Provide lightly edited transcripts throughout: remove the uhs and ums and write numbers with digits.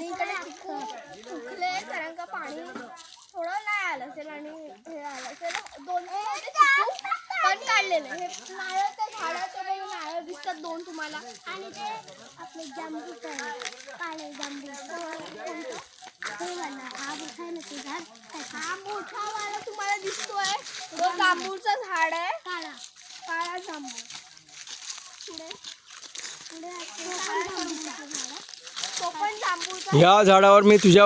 आणि इकडे चिकू सुकले कारण का पाणी थोडं नाही आलं असेल आणि हे आलं असेल. 2-3 होते चिकू पण काढलेले. हे नारळ त्या झाडाचे काही नारळ दिसतात 2 तुम्हाला. आणि ते आपले जांबूच आहे, काळे जांबू. हा मोठा वाला तुम्हाला दिसतोय तो जांभूळचं झाड आहे. काळा जांभूळ. तो पण जांभूळचा. ह्या झाडावर मी तुझ्या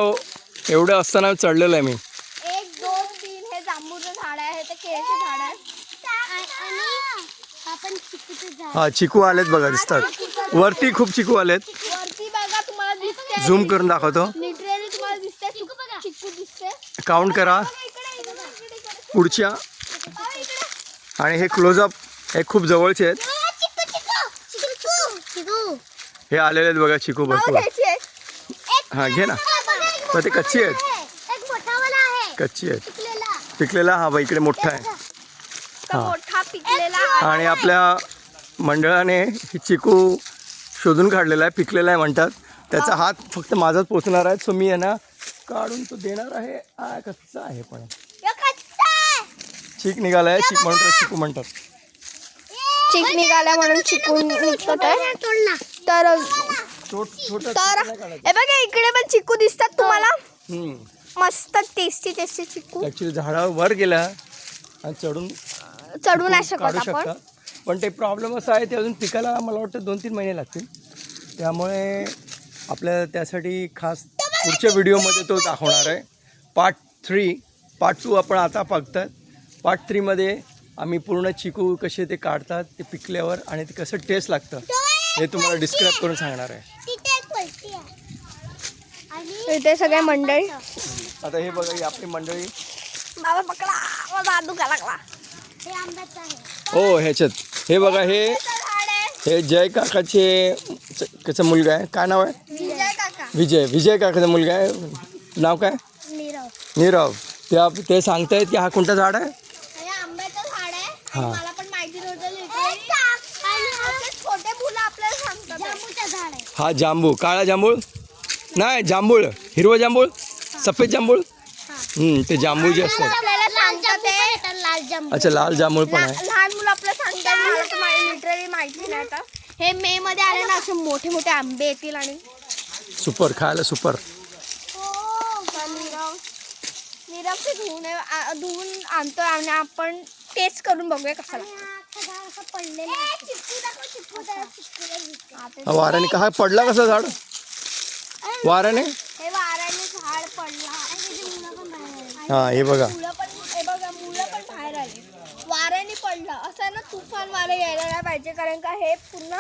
एवढं असताना चढलेलं आहे मी. 1, 2, 3 हे जांभूळचं झाड आहे. हे तर केळीचे झाड आहे. आणि आपण चिकूचं झाड. हा चिकू आलेत बघा, दिसतात वरती खूप चिकू आलेत. वरती बघा तुम्हाला दिसते. झूम करून दाखवतो. लिटरली तुम्हाला दिसते चिकू दिसते. काउंट करा पुढच्या. आणि हे क्लोजअप हे खूप जवळचे आहेत. हे आलेले आहेत बघा चिकू भरपूर. हा घे ना. पण ते कच्ची आहेत, कच्ची आहेत. पिकलेला हा बा इकडे मोठा आहे. मोठा पिकलेला. आणि आपल्या मंडळाने ही चिकू शोधून काढलेला आहे, पिकलेला आहे म्हणतात. त्याचा हात फक्त माझाच पोचणार आहे. सो मी यांना काढून तो देणार आहे. हा कच्चा आहे पण चीक निघालाय. चीक म्हणून चिकू म्हणतात. चिक निघाला म्हणून चिकून निघत आहे. तर हे बघा इकडे पण चिकू दिसतात तुम्हाला. मस्त टेस्टी चिकू. ऍक्च्युली झाडावर वर गेला आणि चढू नाही शकत काढू आपण. शकता. पण ते प्रॉब्लेम असा आहे ते अजून पिकायला मला वाटतं 2-3 महिने लागतील. त्यामुळे आपल्याला त्यासाठी खास पुढच्या व्हिडिओमध्ये तो दाखवणार आहे. पार्ट 3. पार्ट 2 आपण आता बघतात. पार्ट 3 मध्ये आम्ही पूर्ण चिकू कसे ते काढतात, ते पिकल्यावर आणि ते कसं टेस्ट लागतं हे तुम्हाला डिस्क्राईब करून सांगणार आहे. इथे सगळे मंडळी. आता हे बघा ही आपली मंडळी. बाबा पकडा, माझा दुखा लागला. हो ह्याच्यात हे बघा हे जय काकाचे त्याचा मुलगा आहे. काय नाव आहे? विजय काकाचा मुलगा आहे. नाव काय? नीरव. ते सांगतायत की हा कोणता झाड आहे? आंब्याचं झाड आहे. हा. मला पण माहिती नव्हतं. छोटे मुलं आपल्याला सांगतात जांभूळचं झाड आहे. हा जांभूळ. काळा जांभूळ नाही, जांभूळ हिरवा जांभूळ, सफेद जांभूळ. ते जांभूळ जे असतात. आपल्याला सांगतात लाल जांभूळ. अच्छा लाल जांभूळ पण आहे. लहान मुलं आपल्याला सांगतात. मला तर लिटरली माहिती नाही. आता हे मे मध्ये आले ना असे मोठे मोठे आंबे येतील आणि सुपर खायला सुपर. नीरवचे धुवून आणतो आणि आपण टेस्ट करून बघूया कसा वाऱ्याने का पडला कसा झाड? वाऱ्याने हे वाऱ्याने झाड पडला. हा हे बघा मुलं पण बाहेर आले. वाऱ्याने पडलं असं ना. तुफान वारं यायला नाही पाहिजे कारण का हे पूर्ण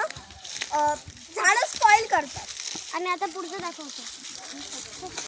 झाड स्पॉइल करतात. आणि आता पुढचं दाखवतो.